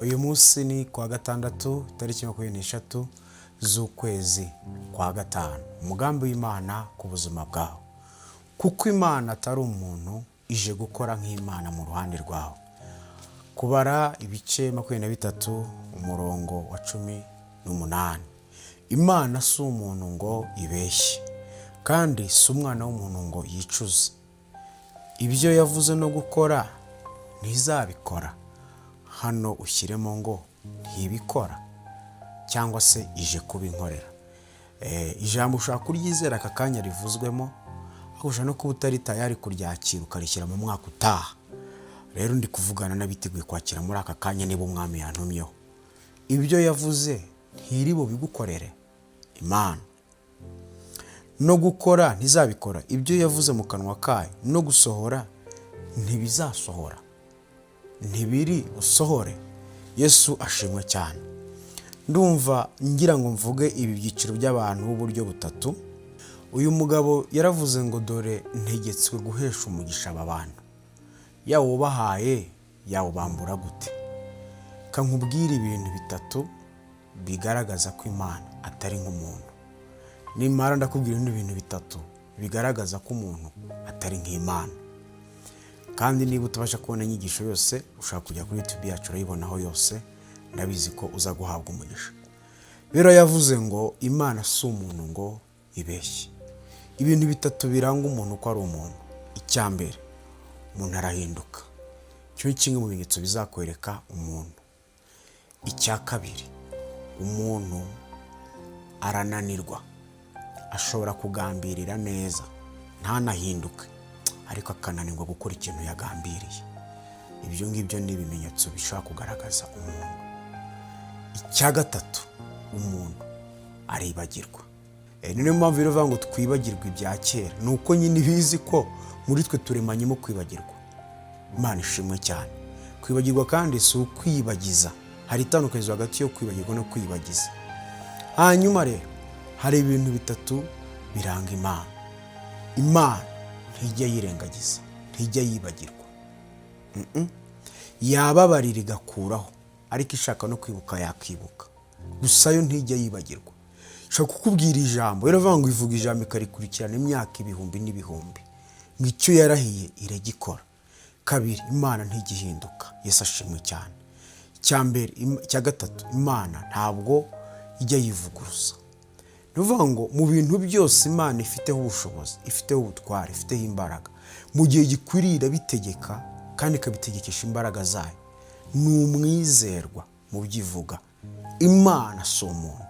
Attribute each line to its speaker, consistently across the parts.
Speaker 1: Uyu munsi ni kwa gatandatu tariki 23 z'ukwezi kwa gatanu. Umugambi w'Imana ku buzima bwawe. Kuko Imana atari umuntu ije gukora nk'Imana mu ruhande rwawe. Kubara ibice 23 umurongo wa 18. Imana si umuntu ngo ibeshye, kandi si umwana w'umuntu ngo yicuze. Ibyo yavuze no gukora ntizabikora. Hano ushyiremo ngo ntibikora cyangwa se ije kubinkorera. Ijambo ushaka kuryizera aka kanya rivuzwemo, aho ushaka no kuba utari tayari kuryakira ukarishyira mu mwaka utaha. Rero ndi kuvugana n'abiteguye kwakira muri aka kanya niba umwami yantumyeho. Ibyo yavuze ntiribo bigukorere. Imana no gukora ntizabikora. Ibyo yavuze mu kanwa kayo no gusohora ntibizasohora, ntibiri usohore. Yesu ashimwe cyane. Ndumva ngira ngo mvuge ibi byiciro by'abantu b'uburyo butatu. Uyu mugabo yaravuze ngo dore ntegetswe guhesha umugisha aba bantu. Yawubahaye yawubambura gute? Kankubwira ibintu bitatu bigaragaza ko Imana atari nk'umuntu. Nimara ndakubwira ibintu bitatu bigaragaza ko umuntu atari nk'Imana. Kandi niba utabasha kubona inyigisho yose, ushaka kujya kuri YouTube yacu urayibonaho yose. Ndabizi ko uza guhabwa umugisha. Rero yavuze ngo Imana si umuntu ngo ibeshye. Ibintu bitatu biranga umuntu ko ari umuntu. Icyambere, umuntu arahinduka. Cyo kimwe mu bimenyetso bizakwereka umuntu. Icya kabiri, umuntu arananirwa. Ashobora kugambirira neza ntanahinduke, ariko akananirwa gukora ikintu yagambiriye. Ibyo ngibyo ni ibimenyetso bishobora kugaragaza umuntu. Icya gatatu, umuntu aribagirwa. Niyo mpamvu rero bavuga ngo twibagirwe ibya kera. Nuko nyine bizi ko muri twe turemanyemo kwibagirwa. Imana ishimwe cyane. Kwibagirwa kandi si ukwibagiza. Hari itandukanyirizo hagati yo kwibagirwa no kwibagiza. Hanyuma rero hari ibintu bitatu biranga Imana. Imana ntijya yirengagiza, ntijya yibagirwa. Yababarira igakuraho, ariko ishaka no kwibuka yakibuka. Gusa yo ntijya yibagirwa. Shaka kukubwira ijambo, rero bavuga ngo ivuga ijambo ikarikurikirana imyaka ibihumbi n'ibihumbi. Ngicyo yarahiye iragikora. Kabiri, Imana ntigihinduka. Yesu ashimwe cyane. Icyambere, icya gatatu, Imana ntabwo ijya yivuguruza. Nuvuga ngo mu bintu byose Imana ifiteho ubushobozi, ifiteho ubutware, ifiteho imbaraga. Mu gihe gikwiriye bitegeka kandi ikabitegekesha imbaraga zayo. Ni umwizerwa mu byivuga. Imana si umuntu.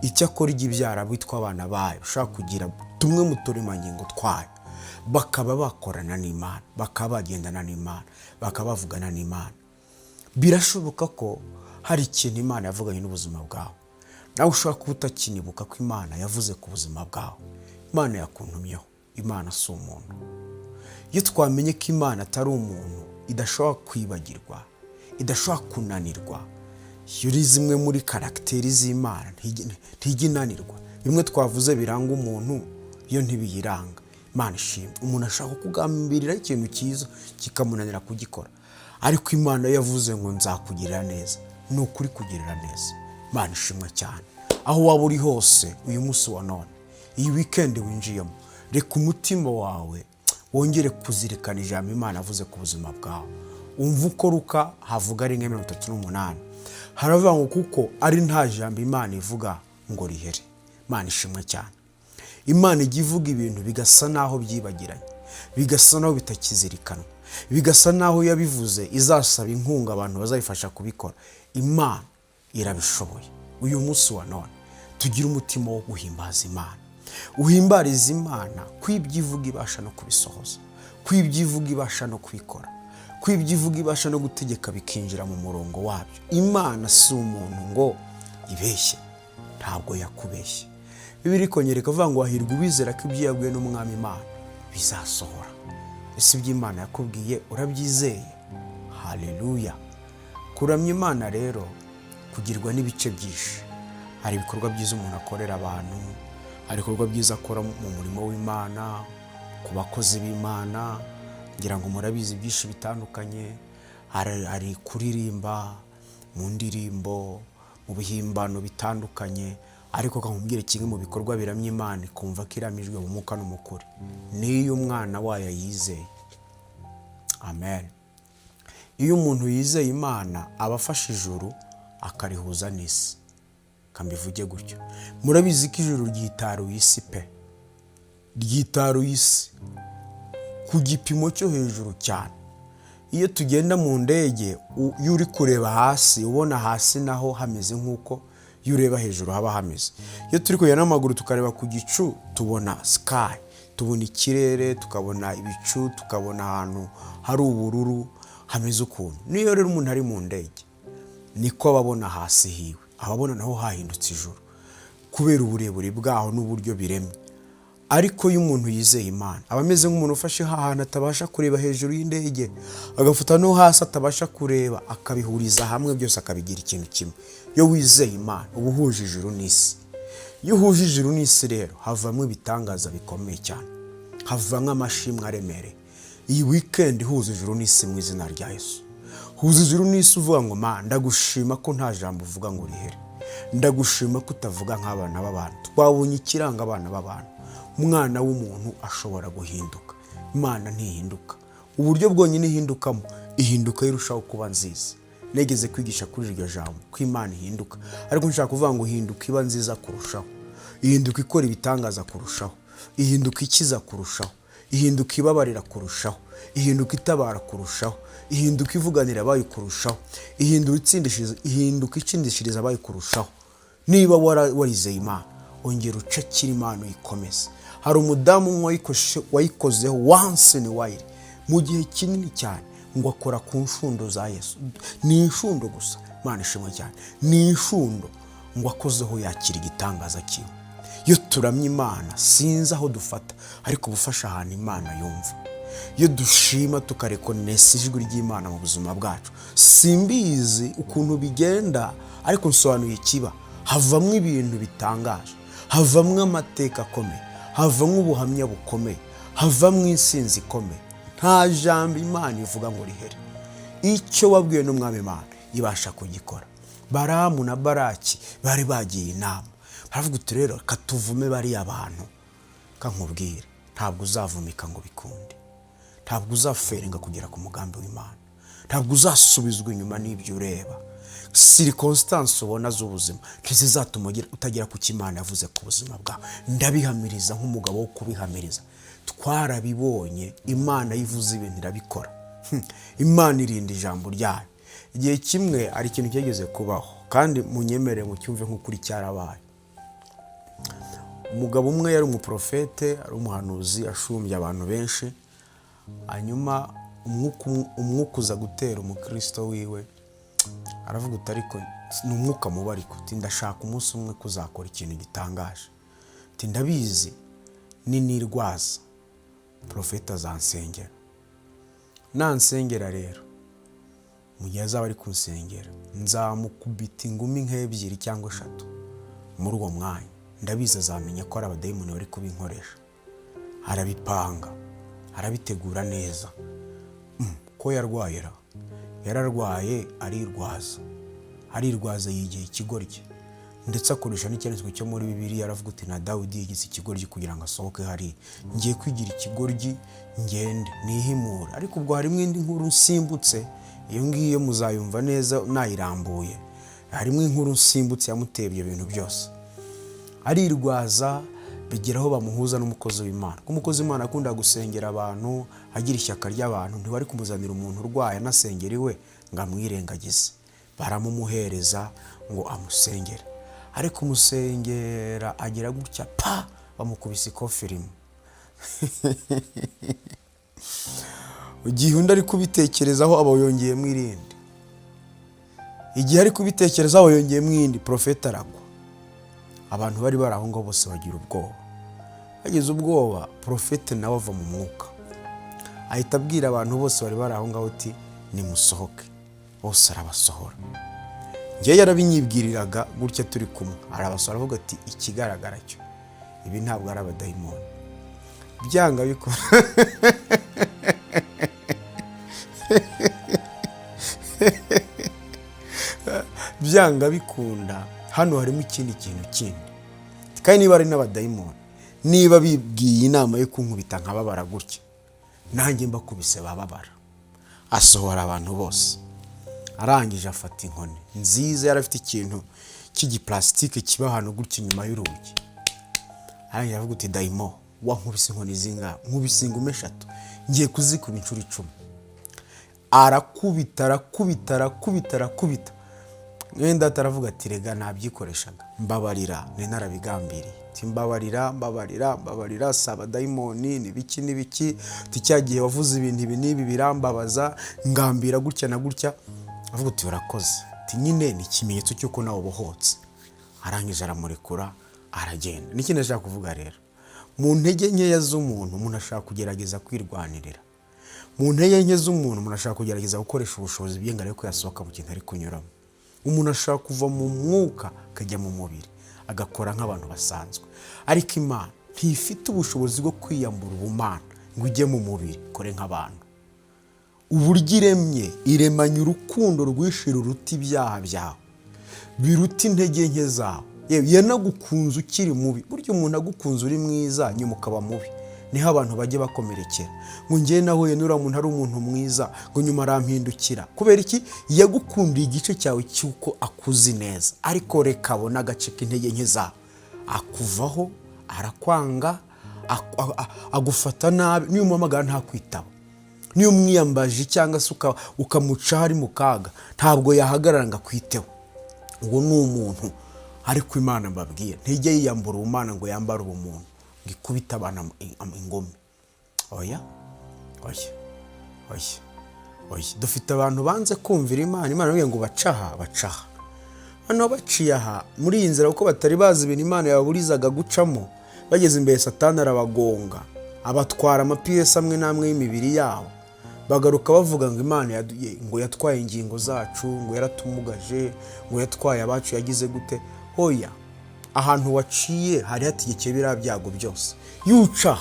Speaker 1: Icyakora ibyara bitwa abana bayo ushaka kugira tumwe mu turemangingo twayo, bakaba bakorana n'Imana, bakaba bagendana n'Imana, bakaba bavugana n'Imana. Birashoboka ko hari ikintu Imana yavuganye n'ubuzima bwawe. Nawe ushaka kuba utakinibuka ko Imana yavuze ku buzima bwawe. Imana yakuntumyeho. Imana si umuntu. Iyo twamenye ko Imana atari umuntu, idashobora kwibagirwa, idashobora kunanirwa. Yuri zimwe muri karakteri z'Imana ntijya inanirwa. Bimwe twavuze biranga umuntu, iyo ntibiyiranga. Imana ishimwe. Umuntu ashaka kugambirira ikintu cyiza kikamunanira kugikora, ariko Imana yavuze ngo nzakugirira neza. Ni ukuri kugirira neza. Imana ishimwe cyane. Aho waba uri hose uyu munsi wa none, iyi weekend winjiyemo, reka umutima wawe wongere kuzirikana ijambo Imana yavuze ku buzima bwawe. Umva uko Luka havuga ari 38. Haravuga ngo kuko ari nta jambo Imana ivuga ngo rihere. Imana ishimwe cyane. Imana ijya ivuga ibintu bigasa naho byibagiranye, bigasa naho bitakizirikanwa, bigasa naho yabivuze izasaba inkunga abantu bazayifasha kubikora. Imana irabishoboye. Uyu munsi wa none tugira umutima wo guhimbaza Imana. Uhimbariza Imana kwibyivuga ibasha no kubisohoza, kwibyivuga ibasha no kubikora, kwibyivuga ibasha no gutegeka bikinjira mu murongo wabyo. Imana si umuntu ngo ibeshye, ntabwo yakubeshye. Bibiri konyereka avuga ngo hahirwa ubizera ko ibyo yabwiwe n'Umwami Imana bizasohora. Ese ibyo Imana yakubwiye urabyizeye? Haleluya. Kuramya Imana rero kugirwa n'ibice byinshi. Hari ibikorwa byiza umuntu akorera abantu, hari ibikorwa byiza akora mu murimo w'Imana, ku bakozi b'Imana. Ngira ngo murabizi byinshi bitandukanye. Hari kuririmba, mu ndirimbo, mu bihimbano bitandukanye, ariko kamubwire kimwe mu bikorwa biramya Imana ikumva ko iramijwe mu mwuka no mu kuri, niyo umwana wayo yizeye. Amen. Iyo umuntu yizeye Imana aba afashe ijuru akarihuza n'isi. Kambivuge gutyo. Murabizi ko ijuru ryitaruye isi pe. Ryitaruye isi ku gipimo cyo hejuru cyane. Iyo tugenda mu ndege, iyo uri kureba hasi ubona hasi naho hameze nk'uko iyo ureba hejuru haba hameze. Iyo turi kugenda n'amaguru tukareba ku gicu, tubona sky, tubona ikirere, tukabona ibicu, tukabona ahantu hari ubururu hameze ukuntu. Niyo rero umuntu ari mu ndege niko ababona hasi hiwe, ababona naho hahindutse ijuru kubera uburebure bwaho n'uburyo biremye. Ariko iyo umuntu yizeye Imana aba ameze nk'umuntu ufashe ahantu atabasha kureba hejuru y'indege, agafata no hasi atabasha kureba, akabihuriza hamwe byose akabigira ikintu kimwe. Iyo wizeye Imana uba uhuje ijuru n'isi. Iyo uhuje ijuru n'isi rero havamo ibitangaza bikomeye cyane, havamo amashimwe aremereye. Iyi weekend huza ijuru n'isi mu izina rya Yesu. Huza ijuru n'isi uvuga ngo Mana ndagushima ko nta jambo uvuga ngo rihere, ndagushima ko utavuga nk'abana b'abantu. Twabonye ikiranga abana b'abantu. Umwana w'umuntu ashobora guhinduka, Imana ntihinduka. Uburyo bwonyine ihindukamo, ihinduka irushaho kuba nziza. Negeze kwigisha kuri iryo jambo ko Imana ihinduka, ariko nshaka kuvuga ngo ihinduka iba nziza kurushaho, ihinduka ikora ibitangaza kurushaho, ihinduka ikiza kurushaho, ihinduka ibabarira kurushaho, ihinduka itabara kurushaho, ihinduka ivuganira abayo kurushaho, ihinduka itsindishiriza abayo kurushaho. Niba warizeye Imana, ongera ucakira Imana uyikomeze. Hari umudamu wayikozeho once in a while mu gihe kinini cyane, ngo akora ku nshundo za Yesu. Ni inshundo gusa, Imana ishimwe cyane, ni inshundo ngo akozeho yakira igitangaza kiwe. Iyo turamye Imana sinzi aho dufata, ariko ubufasha ahantu Imana yumva. Iyo dushima tukarekonesa ijwi ry'Imana mu buzima bwacu, simbizi ukuntu bigenda, ariko nsobanuye ikiba, havamo ibintu bitangaje, havamo amateka akomeye, havamo ubuhamya bukomeye, havamo insinzi ikomeye. Nta jambo Imana ivuga ngo rihere. Icyo wabwiwe n'Umwami Imana ibasha kugikora. Baramu na Baraki bari bagiye inama, baravuga uti rero katuvume bari abantu. Kankubwire, ntabwo uzavumika ngo bikunde, ntabwo uzaferinga kugera ku mugambi w'Imana, ntabwo uzasubizwa inyuma n'ibyo ureba. Circumstance ubona z'ubuzima ntizizatuma utagera ku Imana yavuze ku buzima bwawe. Ndabihamiriza nk'umugabo wo kubihamiriza. Twarabibonye, Imana yivuze ibintu irabikora. Imana irinda ijambo ryayo. Igihe kimwe ari ikintu cyageze kubaho, kandi munyemere mu cyumve nk'ukuri cyarabaye. Umugabo umwe yari umuprofete, ari umuhanuzi, ashumbye abantu benshi. Hanyuma umwuka uza gutera umukristo wiwe, aravuga uti ariko ni umwuka mubi, ariko ndashaka umunsi umwe kuzakora ikintu gitangaje. Ndabizi ninirwaza profeta azansengera. Nansengera rero, mu gihe azaba ari kunsengera, nzamukubita ingumi nk'ebyiri cyangwa eshatu. Muri uwo mwanya ndabizi azamenya ko ari abadayimoni bari kubinkoresha. Arabipanga, arabitegura neza. Ko yararwaye arirwaza yigiye ikigoryi, ndetse akoresha n'icyanditswe cyo muri Bibiliya, aravuga uti na Dawidi yigize ikigoryi kugira ngo asohoke hari. Ngiye kwigira ikigoryi ngende nihimura. Ariko ubwo harimo indi nkuru nsimbutse, iyo ngiyo muzayumva neza nayirambuye. Harimo inkuru nsimbutse yamuteye ibyo bintu byose. Arirwaza, bigeraho bamuhuza n'umukozi w'Imana. Ko umukozi w'Imana akunda gusengera abantu, agira ishyaka ry'abantu, ntibari kumuzanira umuntu urwaye anasengera iwe ngo amwirengagize. Baramumuhereza ngo amusengere. Ariko umusengera agira gutya pa, bamukubise ikofi rimwe. Igihe undi ari kubitekerezaho aba yongeyemo irindi. Igihe ari kubitekerezaho yongeyemo irindi, profeta aragwa. Abantu bari baraho ngo bose bagira ubwoba. Bageze ubwoba, profeta nawe ava mu mwuka, ahita abwira abantu bose bari baraho ngaho uti nimusohoke. Bose arabasohora. Ngiye yarabinyibwiriraga gutya turi kumwe, arabasohora avuga ati ikigaragara cyo ibi ntabwo ari abadayimoni. Byanga bikora. byanga bikunda hano harimo ikindi kintu kindi. Kandi niba ari n'abadayimoni, niba bibwiye inama yo kunkubita nkababara gutya, nanjye mbakubise bababara. Asohora abantu bose, arangije afata inkoni nziza, yari afite ikintu cy'igiplastike kiba ahantu gutya inyuma y'urugi. Arangije avuga uti dayimo, wankubise inkoni zinga, nkubise ingumi 3, ngiye kuzikuba inshuro 10. Arakubita. Mwenda ataravuga ati rega nabyikoreshaga, mbabarira, ni narabigambiriye. Mbabarira, saba dayimoni nibiki cyagiye wavuze ibintu ibi nibi birambabaza, ngambira gutya na gutya. Avuga uti urakoze, ati nyine ni ikimenyetso cy'uko nawe ubohotse. Arangije aramurekura aragenda. Niki ndashaka kuvuga rero, mu ntege nkeya z'umuntu umuntu ashaka kugerageza kwirwanirira. Mu ntege nke z'umuntu umuntu ashaka kugerageza gukoresha ubushobozi bw'ingano ariko yasohoka mu kintu ari kunyuramo. Umuntu ashaka kuva mu mwuka akajya mu mubiri agakora nk'abantu basanzwe, ariko Imana ntifite ubushobozi bwo kwiyambura ubumana ngo ujye mu mubiri kore nk'abantu. Uburyo iremanye urukundo rwishira uruta ibyaha byawe, biruta intege nke zawe. Yanagukunze ukiri mubi. Buryo umuntu agukunze uri mwiza nyuma ukaba mubi, niho abantu bajye bakomerekera. Ngo ngiye nahuye n'uriya muntu ari umuntu mwiza, ngo nyuma arampindukira. Kubera iki? Yagukundiye igice cyawe cy'uko akuzi neza, ariko reka abona agace k'intege nke zawe, akuvaho, arakwanga, agufata nabi. Niyo umuhamagara ntakwitaba, niyo umwiyambaje cyangwa se ukamuca hari mu kaga, ntabwo yahagarara ngo akwiteho. Uwo ni umuntu. Ariko Imana mbabwiye ntijye yiyambura ubumana ngo yambare ubumuntu ngikubita abana ingome. Oya. Dufite abantu banze kumvira Imana. Imana ivuga ngo bacaha. Hano baciye aha muri iyi nzira kuko batari bazi ibintu Imana yaburizaga gucamo. Bageze imbere Satani arabagonga, abatwara amapiyesi amwe n'amwe y'imibiri yabo. Bagaruka bavuga ngo Imana ngo yatwaye ingingo zacu, ngo yaratumugaje, ngo yatwaye abacu, yagize gute. Oya, ahantu waciye hari hategekeye biriya byago byose. Yuca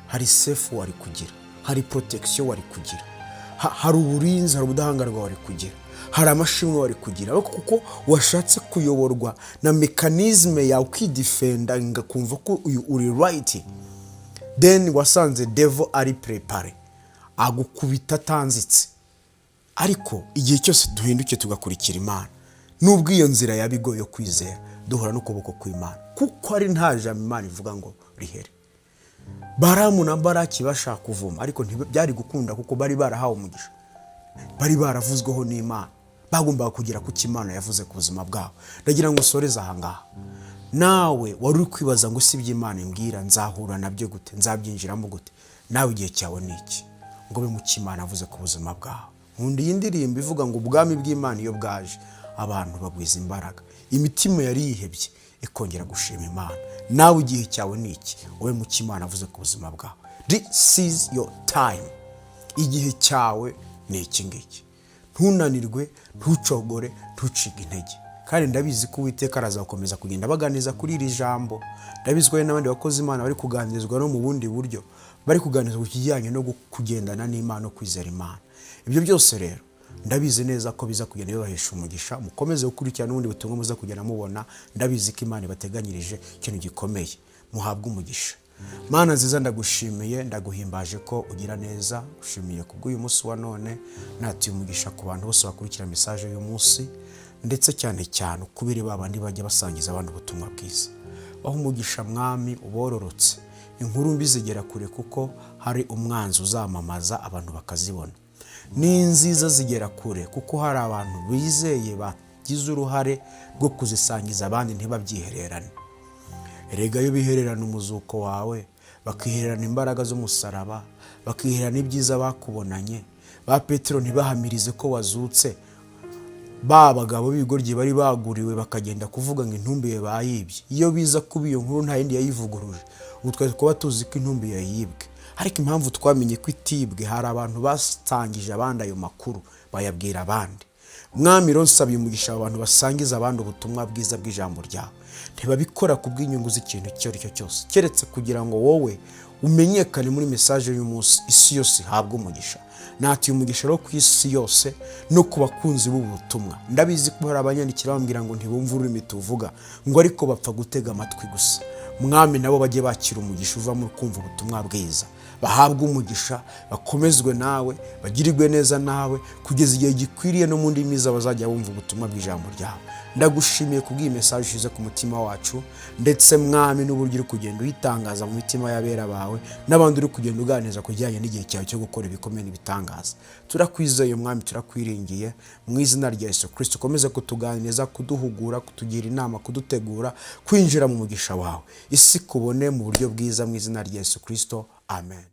Speaker 1: hari safe wari kugira, hari protection wari kugira, hari uburinzi, hari ubudahangarwa wari kugira, hari amashimwe wari kugira. Ariko kuko washatse kuyoborwa na mekanizme yawe ukidefenda ngakumva ko uri right, then wasanze devil ari prepare agukubita tanzitse. Ariko igihe cyose duhinduke tugakurikira Imana, nubwo iyo nzira yabigo yo kwizera, duhura n'ukuboko kw'Imana, kuko ari nta jambo Imana ivuga ngo rihere. Baramu na Baraki bashaka kuvuma, ariko byari gukunda kuko bari barahawe umugisha, bari baravuzweho n'Imana, bagombaga kugira ku Imana yavuze ku buzima bwabo. Ndagira ngo usoreze aha ngaha. Nawe wari uri kwibaza ngo si by'Imana imbwira nzahura nabyo gute, nzabyinjiramo gute? Nawe igihe cyawe ni iki ngo be mu Imana avuze ku buzima bwawe. Nkundi y'indirimbo ivuga ngo ubwami bw'Imana iyo bwaje abantu bagwiza imbaraga, imitima yari yihebye ikongera gushima Imana. Nawe igihe cyawe ni iki? Wowe mu Imana avuze ku buzima bwawe. This is your time. Igihe cyawe ni iki ngiki. Ntunanirwe, ntucogore, ntucike intege. Kandi ndabizi ko Uwiteka arazakomeza kugenda baganiza kuri iri jambo. Ndabizi ko n'abandi bakozi Imana bari kuganirizwa no mu bundi buryo, bari kuganizwa ku kijyanye no kugendana n'Imana no kwizera Imana. Ibyo byose rero ndabizi neza ko biza kugenda bibahesha umugisha. Mukomeze gukurikirana n'ubundi butumwa muza kugenda mubona. Ndabizi ko Imana ibateganyirije ikintu gikomeye. Muhabwe umugisha. Mana nziza, ndagushimiye, ndaguhimbaje ko ugira neza. Ushimiye kubw'uyu munsi wa none, natuye umugisha ku bantu bose bakurikira message y'uyu munsi, ndetse cyane cyane ukubiri babandi bajya basangiza abantu ubutumwa bwiza. Baho umugisha Mwami, ubororotse. Inkuru mbi zigera kure kuko hari umwanzi uzamamaza abantu bakazibona. Ni nziza zigera kure kuko hari abantu bizeye bagize uruhare rwo kuzisangiza abandi ntibabyihererane. Erega yo bihererana umuzuko wawe, bakihererana imbaraga z'umusaraba, bakihererana ibyiza bakubonanye. Ba Petero ntibahamirize ko wazutse, ba bagabo b'ibigoryi bari baguriwe bakagenda kuvuga ngo intumbi bayibye. Iyo biza kuba iyo nkuru nta yindi yayivuguruje, utwaje kuba tuzi ko intumbi yayibwe. Ariko impamvu twamenye ko itibwe, hari abantu basangije abandi ayo makuru bayabwira abandi. Mwami rero nsabye umugisha abantu basangiza abandi ubutumwa bwiza bw'ijambo ryawe. Ntibabikora kubw'inyungu z'ikintu icyo ari cyo cyose, keretse kugira ngo wowe umenyekane muri message y'uyu munsi, isi yose ihabwa umugisha. Natiye umugisha rero ku isi yose no ku bakunzi b'ubutumwa. Ndabizi ko hari abanyandikira bambwira ngo ntibumva ururimi tuvuga, ngo ariko bapfa gutega amatwi gusa. Mwami nabo bajye bakira umugisha uva mu kumva ubutumwa bwiza, bahabwe umugisha, bakomezwe nawe, bagirirwe neza nawe kugeza igihe gikwiriye, no mu ndimi zabo bazajya bumva ubutumwa bw'ijambo ryawe. Ndagushimiye kubw'iyi message ushize ku mutima wacu, ndetse Mwami n'uburyo uri kugenda uyitangaza mu mitima y'abera bawe n'abandi uri kugenda uganiriza kujyanye n'igihe cyawe cyo gukora ibikomeye n'ibitangaza. Turakwizeye Mwami, turakwiringiye mu izina rya Yesu Kristo. Ukomeze kutuganiriza, kuduhugura, kutugira inama, kudutegura kwinjira mu mugisha wawe, isi kubone mu buryo bwiza mu izina rya Yesu Kristo. Amen.